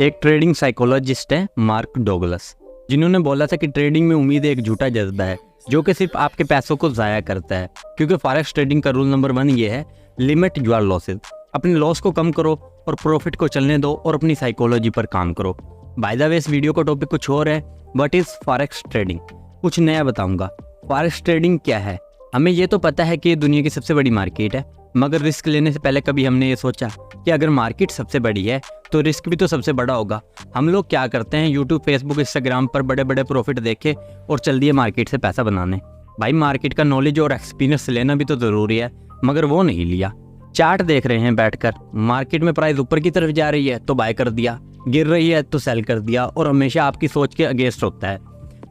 एक trading psychologist है mark Douglas, जिन्होंने बोला था कि ट्रेडिंग में उम्मीद एक झूठा जज्बा है जो कि सिर्फ आपके पैसों को ज़ाया करता है। क्योंकि फॉरेक्स ट्रेडिंग का रूल नंबर 1 ये है, लिमिट योर लॉसेज। अपने लॉस को कम करो और प्रॉफिट को चलने दो और अपनी साइकोलॉजी पर काम करो। बाय द वे, इस वीडियो का टॉपिक कुछ और है, व्हाट इज़ फॉरेक्स ट्रेडिंग। कुछ नया बताऊंगा। फॉरेक्स ट्रेडिंग क्या है? हमें ये तो पता है कि ये दुनिया की सबसे बड़ी मार्केट है, मगर रिस्क लेने से पहले कभी हमने ये सोचा कि अगर मार्केट सबसे बड़ी है तो रिस्क भी तो सबसे बड़ा होगा। हम लोग क्या करते हैं, यूट्यूब, फेसबुक, इंस्टाग्राम पर बड़े बड़े प्रॉफिट देखे और चल दिए मार्केट से पैसा बनाने। भाई, मार्केट का नॉलेज और एक्सपीरियंस लेना भी तो ज़रूरी है, मगर वो नहीं लिया। चार्ट देख रहे हैं बैठकर, मार्केट में प्राइस ऊपर की तरफ जा रही है तो बाय कर दिया, गिर रही है तो सेल कर दिया, और हमेशा आपकी सोच के अगेंस्ट होता है।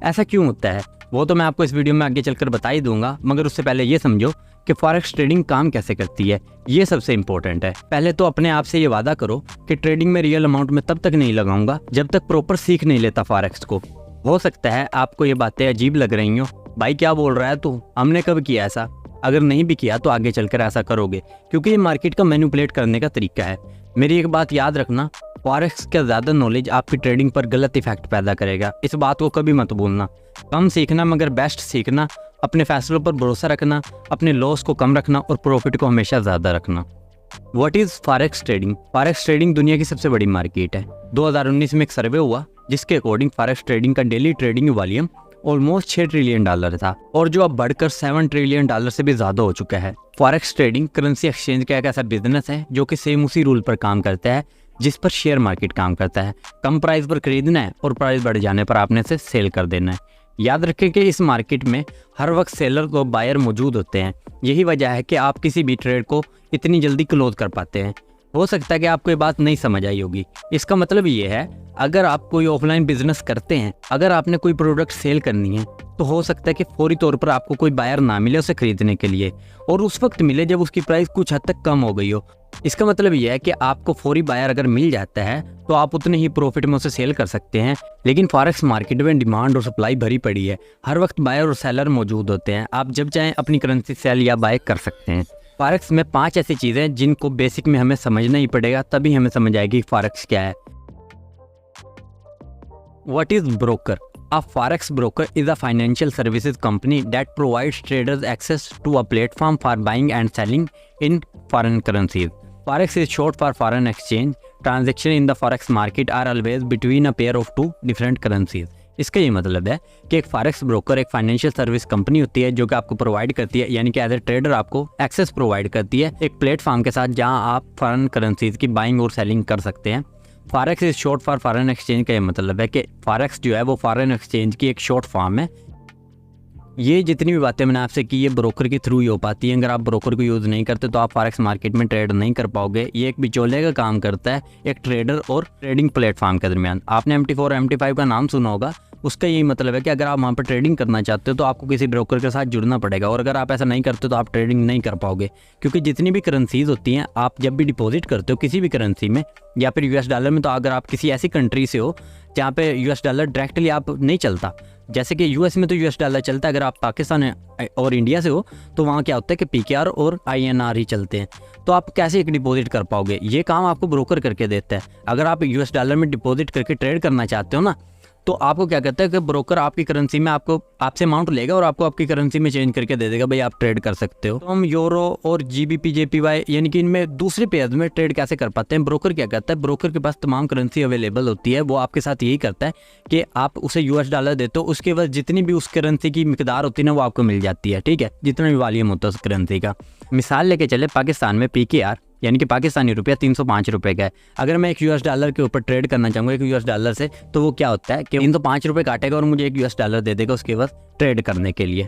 ऐसा क्यों होता है वो तो मैं आपको इस वीडियो में आगे चलकर बता ही दूंगा, मगर उससे पहले ये समझो कि फॉरेक्स ट्रेडिंग काम कैसे करती है। ये सबसे इंपॉर्टेंट है। पहले तो अपने आप से ये वादा करो कि ट्रेडिंग में रियल अमाउंट में तब तक नहीं लगाऊंगा जब तक प्रॉपर सीख नहीं लेता फॉरेक्स को। हो सकता है आपको ये बातें अजीब लग रही हो, भाई क्या बोल रहा है तू, हमने कब किया ऐसा। अगर नहीं भी किया तो आगे चलकर ऐसा करोगे, क्योंकि ये मार्केट का मैनिपुलेट करने का तरीका है। मेरी एक बात याद रखना, फॉरेक्स का ज़्यादा नॉलेज आपकी ट्रेडिंग पर गलत इफेक्ट पैदा करेगा। इस बात को कभी मत भूलना। कम सीखना मगर बेस्ट सीखना, अपने फैसलों पर भरोसा रखना, अपने लॉस को कम रखना और प्रॉफिट को हमेशा ज़्यादा रखना। What is forex trading? Forex trading दुनिया की सबसे बड़ी मार्केट है। 2019 में एक सर्वे हुआ जिसके अकॉर्डिंग फॉरेक्स ट्रेडिंग का daily trading volume almost $6 trillion था, और जो अब बढ़कर $7 ट्रिलियन से भी ज़्यादा हो चुका है। फॉरेक्स ट्रेडिंग करेंसी एक्सचेंज का एक ऐसा बिजनेस है जो कि सेम उसी रूल पर काम करता है जिस पर शेयर मार्केट काम करता है। कम प्राइस पर खरीदना है और प्राइस बढ़ जाने पर आपने से सेल कर देना है। याद रखें कि इस मार्केट में हर वक्त सेलर और बायर मौजूद होते हैं। यही वजह है कि आप किसी भी ट्रेड को इतनी जल्दी क्लोज कर पाते हैं। हो सकता है कि आपको ये बात नहीं समझ आई होगी। इसका मतलब ये है, अगर आप कोई ऑफलाइन बिजनेस करते हैं, अगर आपने कोई प्रोडक्ट सेल करनी है, तो हो सकता है कि फौरी तौर पर आपको कोई बायर ना मिले उसे खरीदने के लिए, और उस वक्त मिले जब उसकी प्राइस कुछ हद तक कम हो गई हो। इसका मतलब यह है कि आपको फौरी बायर अगर मिल जाता है तो आप उतने ही प्रॉफिट में उसे सेल कर सकते हैं। लेकिन फॉरेक्स मार्केट में डिमांड और सप्लाई भरी पड़ी है। हर वक्त बायर और सेलर मौजूद होते हैं। आप जब चाहें अपनी करेंसी सेल या बाय कर सकते हैं। फॉरेक्स में 5 ऐसी चीज़ें हैं जिनको बेसिक में हमें समझना ही पड़ेगा, तभी हमें समझ आएगी फॉरेक्स क्या है। What is broker? A forex broker is a financial services company that provides traders access to a platform for buying and selling in foreign currencies. Forex is short for foreign exchange. Transactions in the forex market are always between a pair of two different currencies. इसका ये मतलब है कि एक forex broker एक financial service company होती है जो कि आपको प्रोवाइड करती है, यानी कि एज ए ट्रेडर आपको एक्सेस प्रोवाइड करती है एक प्लेटफॉर्म के साथ जहां आप फॉरेन करेंसीज की बाइंग और सेलिंग कर सकते हैं। Forex is short for foreign exchange का ये मतलब है कि फॉरेक्स जो है वो फॉरेन एक्सचेंज की एक शॉर्ट फॉर्म है। ये जितनी भी बातें मैंने आपसे की, ये ब्रोकर के थ्रू ही हो पाती है। अगर आप ब्रोकर को यूज़ नहीं करते तो आप फॉरेक्स मार्केट में ट्रेड नहीं कर पाओगे। ये एक बिचौले का काम करता है एक ट्रेडर और ट्रेडिंग प्लेटफॉर्म के दरमियान। आपने MT4 MT5 का नाम सुना होगा। उसका यही मतलब है कि अगर आप वहाँ पर ट्रेडिंग करना चाहते हो तो आपको किसी ब्रोकर के साथ जुड़ना पड़ेगा, और अगर आप ऐसा नहीं करते तो आप ट्रेडिंग नहीं कर पाओगे। क्योंकि जितनी भी करेंसीज होती हैं, आप जब भी डिपॉजिट करते हो किसी भी करेंसी में या फिर US डॉलर में, तो अगर आप किसी ऐसी कंट्री से हो जहाँ पे US डॉलर डायरेक्टली आप नहीं चलता, जैसे कि US में तो US डॉलर चलता है, अगर आप पाकिस्तान और इंडिया से हो तो वहाँ क्या होता है कि PKR और INR ही चलते हैं। तो आप कैसे एक डिपॉजिट कर पाओगे? ये काम आपको ब्रोकर करके देता है। अगर आप US डॉलर में डिपॉजिट करके ट्रेड करना चाहते हो ना, तो आपको क्या कहता है कि ब्रोकर आपकी करेंसी में आपसे अमाउंट लेगा और आपको आपकी करेंसी में चेंज करके दे देगा, भाई आप ट्रेड कर सकते हो। तो हम यूरो और GBP JPY यानी कि इनमें दूसरे पेयर में ट्रेड कैसे कर पाते हैं? ब्रोकर क्या करता है, ब्रोकर के पास तमाम करेंसी अवेलेबल होती है। वो आपके साथ यही करता है कि आप उसे US डॉलर देते हो, उसके बाद जितनी भी उस करेंसी की मिकदार होती है ना वो आपको मिल जाती है। ठीक है, जितना भी वॉल्यूम होता है उस करेंसी का। मिसाल लेके चले, पाकिस्तान में PKR यानी कि पाकिस्तानी रुपया 305 रुपये का है। अगर मैं एक US डॉलर के ऊपर ट्रेड करना चाहूँगा एक US डॉलर से, तो वो क्या होता है कि 305 रुपये काटेगा और मुझे एक US डॉलर दे देगा उसके बाद ट्रेड करने के लिए।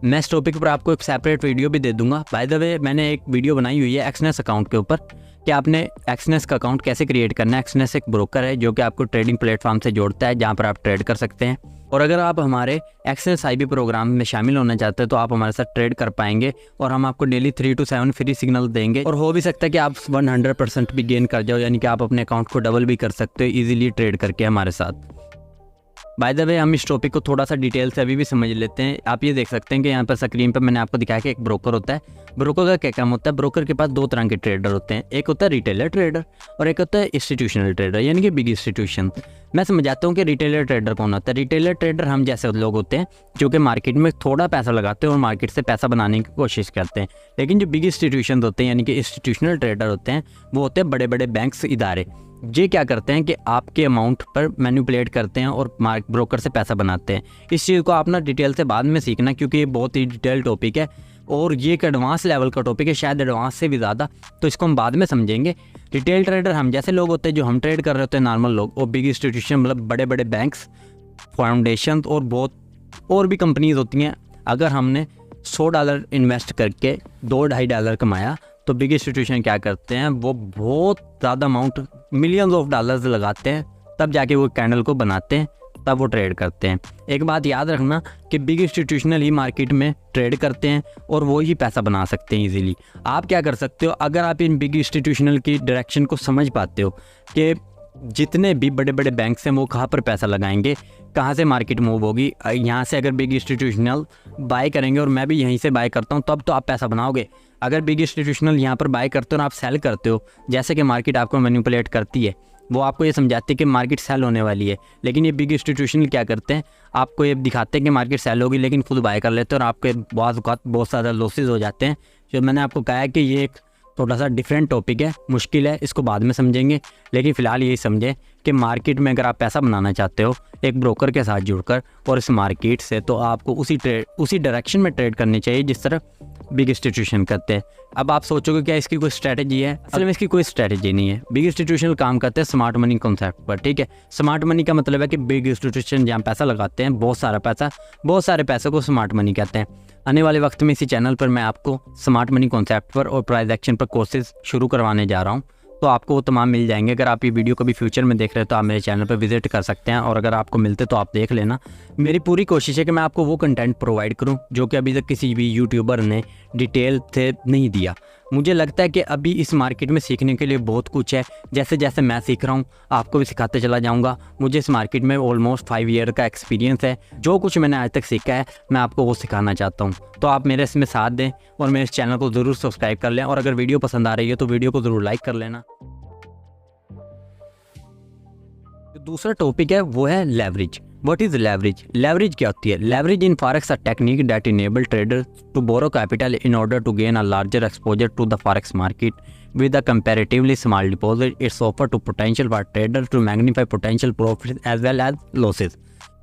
मैं इस टॉपिक पर आपको एक सेपरेट वीडियो भी दे दूंगा। बाय द वे, मैंने एक वीडियो बनाई हुई है एक्सनेस अकाउंट के ऊपर कि आपने एक्सनेस का अकाउंट कैसे क्रिएट करना है। एक्सनेस एक ब्रोकर है जो कि आपको ट्रेडिंग प्लेटफॉर्म से जोड़ता है जहाँ पर आप ट्रेड कर सकते हैं। और अगर आप हमारे एक्सनेस IB प्रोग्राम में शामिल होना चाहते हैं तो आप हमारे साथ ट्रेड कर पाएंगे, और हम आपको डेली 3 to 7 फ्री सिग्नल देंगे। और हो भी सकता है कि आप 100% भी गेन कर जाओ, यानी कि आप अपने अकाउंट को डबल भी कर सकते हो ईजिली ट्रेड करके हमारे साथ। बाय द वे हम इस टॉपिक को थोड़ा सा डिटेल से अभी भी समझ लेते हैं। आप ये देख सकते हैं कि यहाँ पर स्क्रीन पर मैंने आपको दिखाया कि एक ब्रोकर होता है। ब्रोकर का क्या काम होता है? ब्रोकर के पास दो तरह के ट्रेडर होते हैं, एक होता है रिटेलर ट्रेडर और एक होता है इंस्टीट्यूशनल ट्रेडर, यानी कि बिग इंस्टीट्यूशन। मैं समझाता हूँ कि रिटेलर ट्रेडर कौन होता है। रिटेलर ट्रेडर हम जैसे लोग होते हैं जो कि मार्केट में थोड़ा पैसा लगाते हैं और मार्केट से पैसा बनाने की कोशिश करते हैं। लेकिन जो बिग इंस्टीट्यूशन होते हैं यानी कि इंस्टीट्यूशनल ट्रेडर होते हैं, वो होते हैं बड़े बड़े बैंक्स, इदारे। ये क्या करते हैं कि आपके अमाउंट पर मैनिपुलेट करते हैं और ब्रोकर से पैसा बनाते हैं। इस चीज़ को आप ना डिटेल से बाद में सीखना, क्योंकि ये बहुत ही डिटेल टॉपिक है और ये एक एडवांस लेवल का टॉपिक है, शायद एडवांस से भी ज़्यादा, तो इसको हम बाद में समझेंगे। रिटेल ट्रेडर हम जैसे लोग होते हैं जो हम ट्रेड कर रहे होते हैं नॉर्मल लोग, और बिग इंस्टीट्यूशन मतलब बड़े बड़े बैंक्स, फाउंडेशन और बहुत और भी कंपनीज होती हैं। अगर हमने $100 इन्वेस्ट करके $2-2.5 कमाया तो बिग इंस्टीट्यूशन क्या करते हैं, वो बहुत ज़्यादा अमाउंट मिलियंस ऑफ डॉलर्स लगाते हैं, तब जाके वो कैंडल को बनाते हैं, तब वो ट्रेड करते हैं। एक बात याद रखना कि बिग इंस्टीट्यूशनल ही मार्केट में ट्रेड करते हैं और वो ही पैसा बना सकते हैं इजीली। आप क्या कर सकते हो, अगर आप इन बिग इंस्टीट्यूशनल की डायरेक्शन को समझ पाते हो कि जितने भी बड़े बड़े बैंक्स हैं वो कहाँ पर पैसा लगाएंगे, कहाँ से मार्केट मूव होगी, यहाँ से अगर बिग इंस्टीट्यूशनल बाय करेंगे और मैं भी यहीं से बाय करता हूँ, तब तो आप पैसा बनाओगे। अगर बिग इंस्टीट्यूशनल यहाँ पर बाय करते हो और आप सेल करते हो, जैसे कि मार्केट आपको मैनिपुलेट करती है, वो आपको ये समझाते हैं कि मार्केट सेल होने वाली है, लेकिन ये बिग इंस्टीट्यूशनल क्या करते हैं, आपको ये दिखाते हैं कि मार्केट सेल होगी लेकिन खुद बाय कर लेते हैं और आपके बहुत ज़्यादा लॉसेज हो जाते हैं। जो मैंने आपको कहा है कि ये एक थोड़ा सा डिफरेंट टॉपिक है, मुश्किल है, इसको बाद में समझेंगे। लेकिन फ़िलहाल यही समझें कि मार्केट में अगर आप पैसा बनाना चाहते हो एक ब्रोकर के साथ जुड़कर और इस मार्केट से, तो आपको उसी डायरेक्शन में ट्रेड करनी चाहिए जिस तरह बिग इंस्टीट्यूशन करते हैं। अब आप सोचोगे क्या इसकी कोई स्ट्रैटेजी है? असल में इसकी कोई स्ट्रैटेजी नहीं है। बिग इंस्टीट्यूशनल काम करते हैं स्मार्ट मनी कॉन्सेप्ट पर, ठीक है। स्मार्ट मनी का मतलब है कि बिग इंस्टीट्यूशन जहाँ पैसा लगाते हैं, बहुत सारे पैसों को स्मार्ट मनी कहते हैं। आने वाले वक्त में इसी चैनल पर मैं आपको स्मार्ट मनी कॉन्सेप्ट पर और प्राइस एक्शन पर कोर्सेज शुरू करवाने जा रहा हूँ, तो आपको वो तमाम मिल जाएंगे। अगर आप ये वीडियो कभी फ्यूचर में देख रहे हो तो आप मेरे चैनल पर विजिट कर सकते हैं, और अगर आपको मिलते तो आप देख लेना। मेरी पूरी कोशिश है कि मैं आपको वो कंटेंट प्रोवाइड करूं जो कि अभी तक किसी भी यूट्यूबर ने डिटेल से नहीं दिया। मुझे लगता है कि अभी इस मार्केट में सीखने के लिए बहुत कुछ है। जैसे जैसे मैं सीख रहा हूँ आपको भी सिखाते चला जाऊँगा। मुझे इस मार्केट में ऑलमोस्ट 5 ईयर का एक्सपीरियंस है। जो कुछ मैंने आज तक सीखा है मैं आपको वो सिखाना चाहता हूँ, तो आप मेरे इसमें साथ दें और मेरे इस चैनल को ज़रूर सब्सक्राइब कर लें, और अगर वीडियो पसंद आ रही है तो वीडियो को ज़रूर लाइक कर लेना। दूसरा टॉपिक है वो है leverage. What is leverage? Leverage क्या होती है? Leverage in forex a technique that enable traders to borrow capital in order to gain a larger exposure to the forex market with a comparatively small deposit. It's offered to potential for traders to magnify potential profits as well as losses.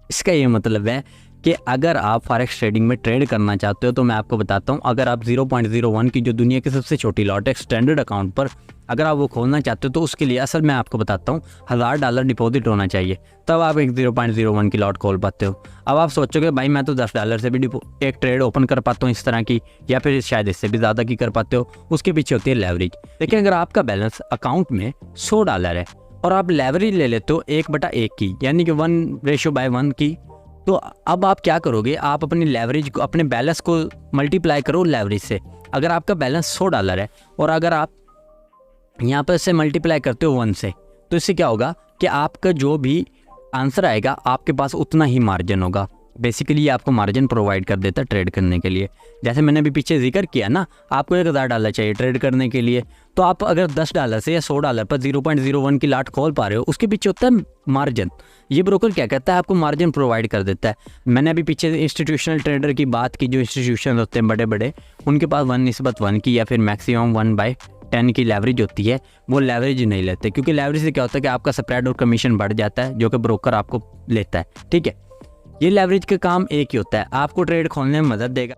इसका ये मतलब है कि अगर आप forex trading में trade करना चाहते हो तो मैं आपको बताता हूँ, अगर आप 0.01 की जो दुनिया की सबसे छोटी लॉट है स्टैंडर्ड अकाउंट पर अगर आप वो खोलना चाहते हो तो उसके लिए असल मैं आपको बताता हूँ $1000 डिपॉजिट होना चाहिए, तब आप एक 0.01 की लॉट खोल पाते हो। अब आप सोचोगे भाई मैं तो $10 से भी एक ट्रेड ओपन कर पाता हूँ इस तरह की, या फिर शायद इससे भी ज़्यादा की कर पाते हो। उसके पीछे होती है लेवरेज। लेकिन अगर आपका बैलेंस अकाउंट में $100 है और आप लेवरेज ले लेते हो 1/1 की, यानी कि 1:1 की, तो अब आप क्या करोगे, आप अपनी लेवरेज को, अपने बैलेंस को मल्टीप्लाई करो लेवरेज से। अगर आपका बैलेंस $100 है और अगर आप यहाँ पर से मल्टीप्लाई करते हो 1 से, तो इससे क्या होगा कि आपका जो भी आंसर आएगा आपके पास उतना ही मार्जिन होगा। बेसिकली ये आपको मार्जिन प्रोवाइड कर देता है ट्रेड करने के लिए। जैसे मैंने अभी पीछे जिक्र किया ना, आपको $1000 चाहिए ट्रेड करने के लिए, तो आप अगर $10 से या $100 पर 0.01 की लाट खोल पा रहे हो, उसके पीछे होता है मार्जिन। ये ब्रोकर क्या करता है, आपको मार्जिन प्रोवाइड कर देता है। मैंने अभी पीछे इंस्टीट्यूशनल ट्रेडर की बात की, जो इंस्टीट्यूशन होते हैं बड़े बड़े, उनके पास 1:1 की या फिर मैक्सिमम 1/10 की लेवरेज होती है। वो लेवरेज नहीं लेते, क्योंकि लेवरेज से क्या होता है कि आपका स्प्रेड और कमीशन बढ़ जाता है जो कि ब्रोकर आपको लेता है। ठीक है, ये लेवरेज का काम एक ही होता है, आपको ट्रेड खोलने में मदद देगा।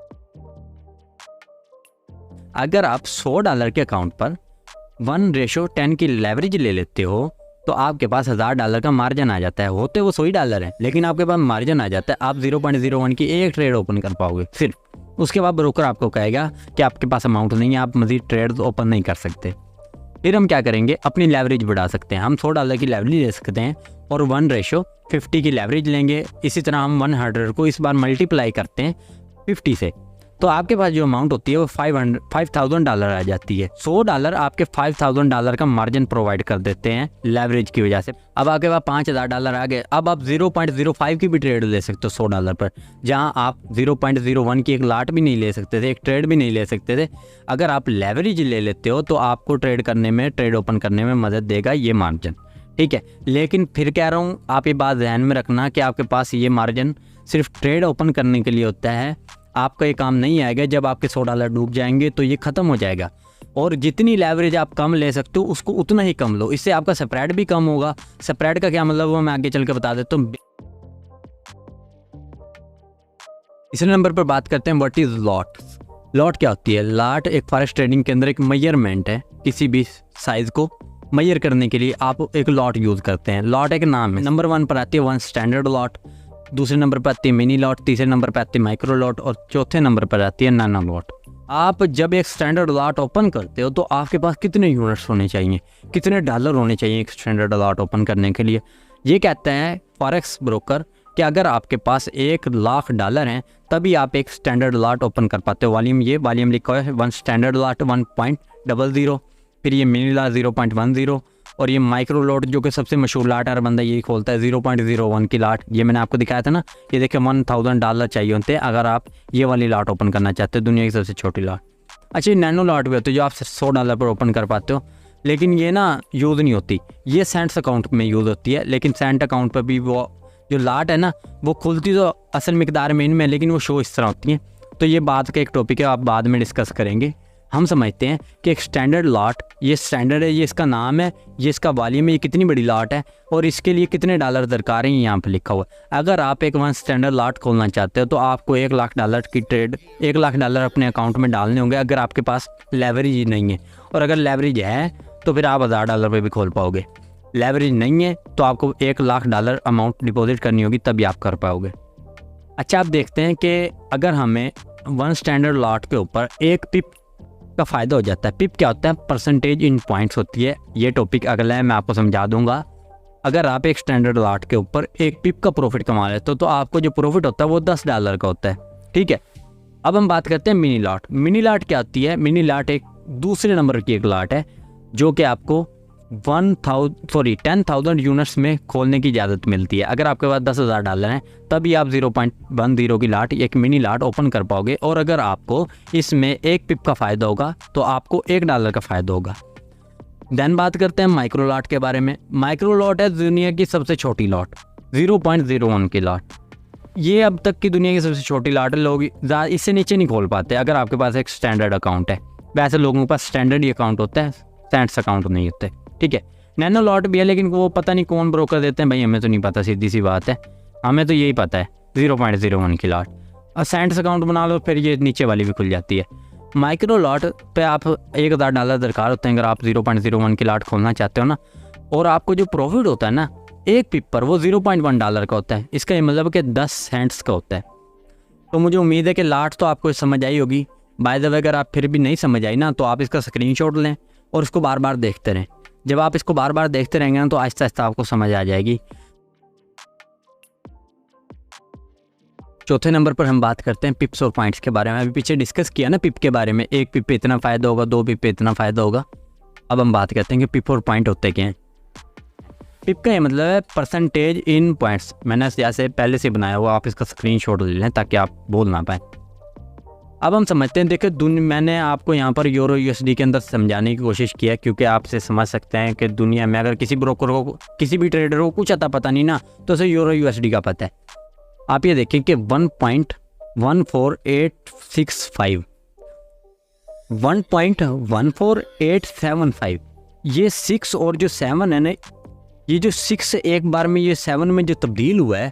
अगर आप $100 के अकाउंट पर 1:10 की लेवरेज ले लेते हो तो आपके पास $1000 का मार्जिन आ जाता है। होते वो $100 है, लेकिन आपके पास मार्जिन आ जाता है। आप 0.01 की एक ट्रेड ओपन कर पाओगे सिर्फ। उसके बाद ब्रोकर आपको कहेगा कि आपके पास अमाउंट नहीं है, आप मजीद ट्रेड ओपन नहीं कर सकते। फिर हम क्या करेंगे, अपनी लेवरेज बढ़ा सकते हैं। हम $100 की लेवरेज ले सकते हैं और 1:50 की लेवरेज लेंगे। इसी तरह हम 100 को इस बार मल्टीप्लाई करते हैं 50 से, तो आपके पास जो अमाउंट होती है वो $5,000 आ जाती है। $100 आपके $5,000 का मार्जिन प्रोवाइड कर देते हैं लेवरेज की वजह से। अब आपके पास $5,000 आ गए। अब आप 0.05 की भी ट्रेड ले सकते हो $100 पर, जहां आप 0.01 की एक लाट भी नहीं ले सकते थे, एक ट्रेड भी नहीं ले सकते थे। अगर आप लेवरेज ले लेते हो तो आपको ट्रेड करने में, ट्रेड ओपन करने में मदद देगा ये मार्जिन, ठीक है। लेकिन फिर कह रहा हूँ, आप ये बात ध्यान में रखना कि आपके पास ये मार्जिन सिर्फ ट्रेड ओपन करने के लिए होता है। आपका ये काम नहीं आएगा। जब आपके $100 डूब जाएंगे तो ये ख़त्म हो जाएगा। और जितनी लेवरेज आप कम ले सकते हो उसको उतना ही कम लो, इससे आपका स्प्रेड भी कम होगा। स्प्रेड का क्या मतलब वो मैं आगे चल के बता देता हूँ। इस नंबर पर बात करते हैं व्हाट इज लॉट। लॉट क्या होती है? लॉट एक फॉरेक्स ट्रेडिंग के अंदर एक मेजरमेंट है। किसी भी साइज को मेजर करने के लिए आप एक लॉट यूज़ करते हैं। लॉट एक नाम है। नंबर 1 पर आती है 1 स्टैंडर्ड लॉट, दूसरे नंबर पर आती है मिनी लॉट, तीसरे नंबर पर आती है माइक्रो लॉट और चौथे नंबर पर आती है नैनो लॉट। आप जब एक स्टैंडर्ड लॉट ओपन करते हो तो आपके पास कितने यूनिट्स होने चाहिए, कितने डॉलर होने चाहिए एक स्टैंडर्ड लॉट ओपन करने के लिए? ये कहते हैं फॉरेक्स ब्रोकर कि अगर आपके पास $1,00,000 हैं तभी आप एक स्टैंडर्ड लॉट ओपन कर पाते हो। वॉल्यूम लिखा है 1 स्टैंडर्ड लॉट 1.00, फिर ये मिनी लॉट 0.10 और ये माइक्रो लॉट जो कि सबसे मशहूर लाट हर बंदा यही खोलता है 0.01 की लाट। ये मैंने आपको दिखाया था ना, ये देखिए $1,000 चाहिए होते हैं अगर आप ये वाली लाट ओपन करना चाहते हो, दुनिया की सबसे छोटी लाट। अच्छा, ये नैनो लाट भी होती है जो आप $100 पर ओपन कर पाते हो, लेकिन ये ना यूज़ नहीं होती। ये सेंट्स अकाउंट में यूज़ होती है, लेकिन सेंट अकाउंट पर भी वो जो लाट है ना वो खुलती तो असल मिकदार में इनमें, लेकिन वो शो इस तरह होती हैं। तो ये बात का एक टॉपिक है, आप बाद में डिस्कस करेंगे। हम समझते हैं कि एक स्टैंडर्ड लॉट, ये स्टैंडर्ड है, ये इसका नाम है, ये इसका वॉल्यूम है, ये कितनी बड़ी लॉट है और इसके लिए कितने डॉलर दरकार हैं यहाँ पे लिखा हुआ है। अगर आप एक 1 स्टैंडर्ड लॉट खोलना चाहते हो तो आपको $1,00,000 की ट्रेड, $1,00,000 अपने अकाउंट में डालने होंगे अगर आपके पास लेवरेज ही नहीं है। और अगर लेवरेज है तो फिर आप $1,000 पे भी खोल पाओगे। लेवरेज नहीं है तो आपको $1,00,000 अमाउंट डिपॉजिट करनी होगी तभी आप कर पाओगे। अच्छा, आप देखते हैं कि अगर हमें 1 स्टैंडर्ड लॉट के ऊपर एक पिप का फ़ायदा हो जाता है। पिप क्या होता है? परसेंटेज इन पॉइंट्स होती है। ये टॉपिक अगला है, मैं आपको समझा दूंगा। अगर आप एक स्टैंडर्ड लॉट के ऊपर एक पिप का प्रॉफिट कमा लेते हो तो आपको जो प्रॉफिट होता है वो $10 का होता है, ठीक है। अब हम बात करते हैं मिनी लॉट। मिनी लॉट क्या होती है? मिनी लॉट एक दूसरे नंबर की एक लॉट है जो कि आपको 10,000 यूनिट्स में खोलने की इजाज़त मिलती है। अगर आपके पास $10,000 हैं तभी आप 0.10 की लाट, एक मिनी लाट ओपन कर पाओगे। और अगर आपको इसमें एक पिप का फ़ायदा होगा तो आपको $1 का फ़ायदा होगा। देन बात करते हैं माइक्रो लॉट के बारे में। माइक्रो लॉट है दुनिया की सबसे छोटी लॉट, 0.01 की लॉट। ये अब तक की दुनिया की सबसे छोटी लॉट है। लोग इससे नीचे नहीं खोल पाते अगर आपके पास एक स्टैंडर्ड अकाउंट है। वैसे लोगों के पास स्टैंडर्ड ही अकाउंट होता है, सेंट्स अकाउंट नहीं होते, ठीक है। नैनो लॉट भी है लेकिन वो पता नहीं कौन ब्रोकर देते हैं भाई, हमें तो नहीं पता, सीधी सी बात है। हमें तो यही पता है 0.01 की लॉट। और सेंट्स अकाउंट बना लो फिर ये नीचे वाली भी खुल जाती है। माइक्रो लॉट पे आप $1,000 दरकार होते हैं अगर आप 0.01 की लॉट खोलना चाहते हो ना। और आपको जो प्रॉफिट होता है ना एक पिप पर वो $0.1 का होता है। इसका ये मतलब कि 10 सेंट्स का होता है। तो मुझे उम्मीद है कि लॉट तो आपको समझ आई होगी। बाय द वे अगर आप फिर भी नहीं समझ आई ना तो आप इसका स्क्रीनशॉट लें और इसको बार बार देखते रहें। जब आप इसको बार बार देखते रहेंगे ना तो आहिस्ता आहिस्ता आपको समझ आ जाएगी। चौथे नंबर पर हम बात करते हैं पिप्स और पॉइंट्स के बारे में। अभी पीछे डिस्कस किया ना पिप के बारे में, एक पिप पे इतना फ़ायदा होगा, 2 पिप पे इतना फ़ायदा होगा। अब हम बात करते हैं कि पिप और पॉइंट होते क्या हैं। पिप का ये मतलब है परसेंटेज इन पॉइंट्स। मैंने जैसे पहले से बनाया हुआ, आप इसका स्क्रीनशॉट ले लें ताकि आप बोल ना पाएँ। अब हम समझते हैं, देखिए मैंने आपको यहाँ पर यूरो USD के अंदर समझाने की कोशिश किया क्योंकि आपसे समझ सकते हैं कि दुनिया में अगर किसी ब्रोकर को, किसी भी ट्रेडर को कुछ आता पता नहीं ना तो उसे यूरो USD का पता है। आप ये देखिए कि 1.14865 1.14875 ये 6 और जो 7 है ना, ये जो 6 एक बार में ये 7 में जो तब्दील हुआ है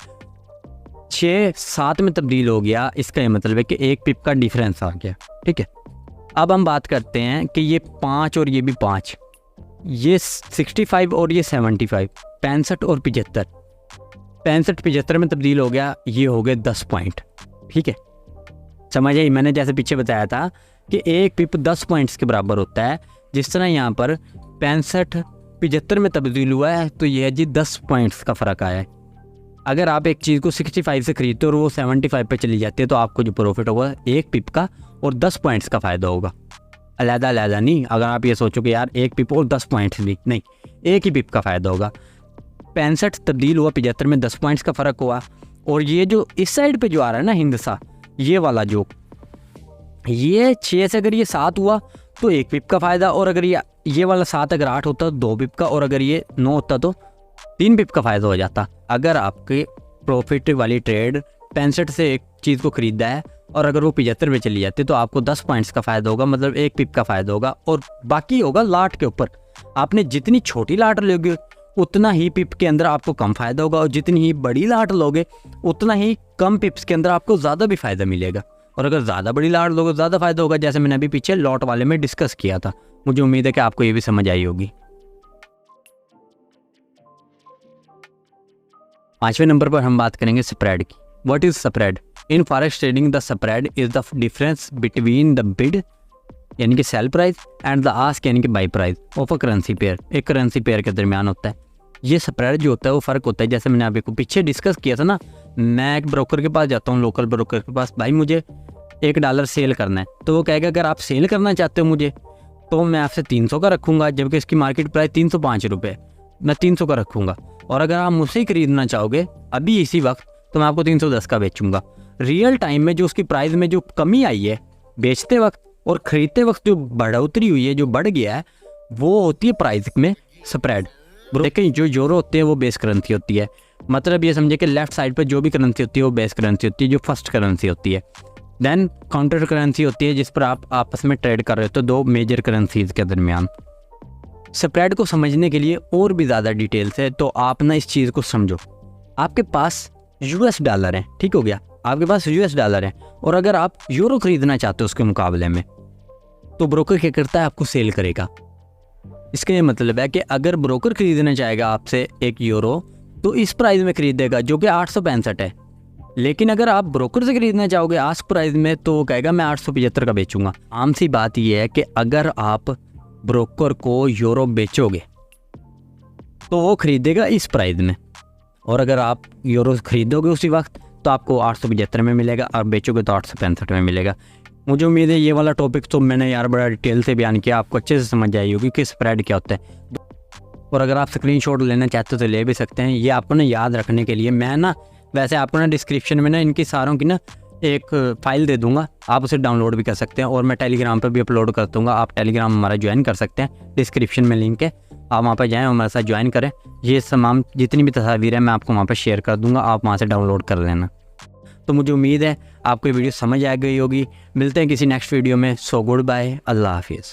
6-7 में तब्दील हो गया। इसका ये मतलब है कि एक पिप का डिफरेंस आ गया, ठीक है। अब हम बात करते हैं कि ये 5 और ये भी 5, ये 65 और ये 75, 65 और 75, 65-75 में तब्दील हो गया। ये हो गए 10 पॉइंट, ठीक है। समझ आई? मैंने जैसे पीछे बताया था कि एक पिप 10 पॉइंट्स के बराबर होता है। जिस तरह यहाँ पर 65-75 में तब्दील हुआ है तो ये है जी 10 पॉइंट्स का फ़र्क आया है। अगर आप एक चीज़ को 65 से खरीदते हो और वो 75 पे चली जाती है तो आपको जो प्रॉफिट होगा 1 पिप का और 10 पॉइंट्स का फ़ायदा होगा। अलग-अलग नहीं, अगर आप ये सोचो कि यार 1 पिप और 10 पॉइंट्स भी नहीं, 1 ही पिप का फ़ायदा होगा। 65 तब्दील हुआ 75 में 10 पॉइंट्स का फ़र्क हुआ। और ये जो इस साइड पे जो आ रहा है ना हिंदसा, ये वाला जो, ये 6 से अगर ये 7 हुआ तो 1 पिप का फ़ायदा, और अगर ये वाला 7 अगर 8 होता तो 2 पिप का, और अगर ये 9 होता तो 3 पिप का फ़ायदा हो जाता। अगर आपके प्रॉफिट वाली ट्रेड 65 से एक चीज़ को खरीदा है और अगर वो 75 पे चली जाती है तो आपको 10 पॉइंट्स का फ़ायदा होगा, मतलब 1 पिप का फ़ायदा होगा, और बाकी होगा लाट के ऊपर। आपने जितनी छोटी लाट लोगे उतना ही पिप के अंदर आपको कम फ़ायदा होगा, और जितनी ही बड़ी लाट लोगे उतना ही कम पिप्स के अंदर आपको ज़्यादा भी फ़ायदा मिलेगा। और अगर ज़्यादा बड़ी लाट लोगे ज़्यादा फ़ायदा होगा, जैसे मैंने अभी पीछे लॉट वाले में डिस्कस किया था। मुझे उम्मीद है कि आपको ये भी समझ आई होगी। 5वें नंबर पर हम बात करेंगे स्प्रेड की। What is spread? In forex trading the spread is the difference between the bid यानी कि sale price and the ask यानी कि by price of a currency pair. एक करेंसी पेयर के दरमियान होता है ये स्प्रेड जो होता है, वो फ़र्क होता है। जैसे मैंने अभी को पीछे डिस्कस किया था ना, मैं एक ब्रोकर के पास जाता हूँ, लोकल ब्रोकर के पास, भाई मुझे $1 सेल करना है, तो वो कहेगा अगर आप सेल करना चाहते हो मुझे तो मैं आपसे 300 का रखूँगा, जबकि इसकी मार्केट प्राइस 305 रुपये, मैं 300 का रखूँगा। और अगर आप मुझसे ही खरीदना चाहोगे अभी इसी वक्त तो मैं आपको 310 का बेचूंगा। रियल टाइम में जो उसकी प्राइस में जो कमी आई है बेचते वक्त और ख़रीदते वक्त जो बढ़ोतरी हुई है, जो बढ़ गया है, वो होती है प्राइस में स्प्रेड। लेकिन जो यूरो होते हैं वो बेस करेंसी होती है, मतलब ये समझे कि लेफ्ट साइड पर जो भी करेंसी होती है वो बेस करेंसी होती है, जो फर्स्ट करेंसी होती है। देन काउंटर करेंसी होती है जिस पर आप आपस में ट्रेड कर रहे हो, तो 2 मेजर करेंसीज के दरमियान। स्प्रेड को समझने के लिए और भी ज़्यादा डिटेल्स है, तो आप ना इस चीज़ को समझो। आपके पास US डॉलर है, ठीक हो गया, आपके पास US डॉलर है, और अगर आप यूरो खरीदना चाहते हो उसके मुकाबले में, तो ब्रोकर क्या करता है, आपको सेल करेगा। इसका ये मतलब है कि अगर ब्रोकर खरीदना चाहेगा आपसे 1 यूरो तो इस प्राइस में खरीदेगा जो कि 865 है। लेकिन अगर आप ब्रोकर से खरीदना चाहोगे आस्क प्राइस में तो वो कहेगा मैं 875 का बेचूंगा। आम सी बात यह है कि अगर आप ब्रोकर को यूरो बेचोगे तो वो खरीदेगा इस प्राइस में, और अगर आप यूरो खरीदोगे उसी वक्त तो आपको 875 में मिलेगा, और बेचोगे तो 865 में मिलेगा। मुझे उम्मीद है ये वाला टॉपिक तो मैंने यार बड़ा डिटेल से बयान किया, आपको अच्छे से समझ आई होगी कि स्प्रेड क्या होता है। और अगर आप स्क्रीनशॉट लेना चाहते हो तो ले भी सकते हैं। ये आपको ना याद रखने के लिए मैं ना वैसे आपको ना डिस्क्रिप्शन में ना इनकी सारों की ना एक फ़ाइल दे दूंगा, आप उसे डाउनलोड भी कर सकते हैं, और मैं टेलीग्राम पर भी अपलोड कर दूँगा। आप टेलीग्राम हमारा ज्वाइन कर सकते हैं, डिस्क्रिप्शन में लिंक है, आप वहाँ पर जाएँ हमारे साथ ज्वाइन करें। ये तमाम जितनी भी तस्वीरें मैं आपको वहाँ पर शेयर कर दूँगा, आप वहाँ से डाउनलोड कर लेना। तो मुझे उम्मीद है आपको ये वीडियो समझ आ गई होगी। मिलते हैं किसी नेक्स्ट वीडियो में। सो गुड बाय, अल्लाह हाफिज़।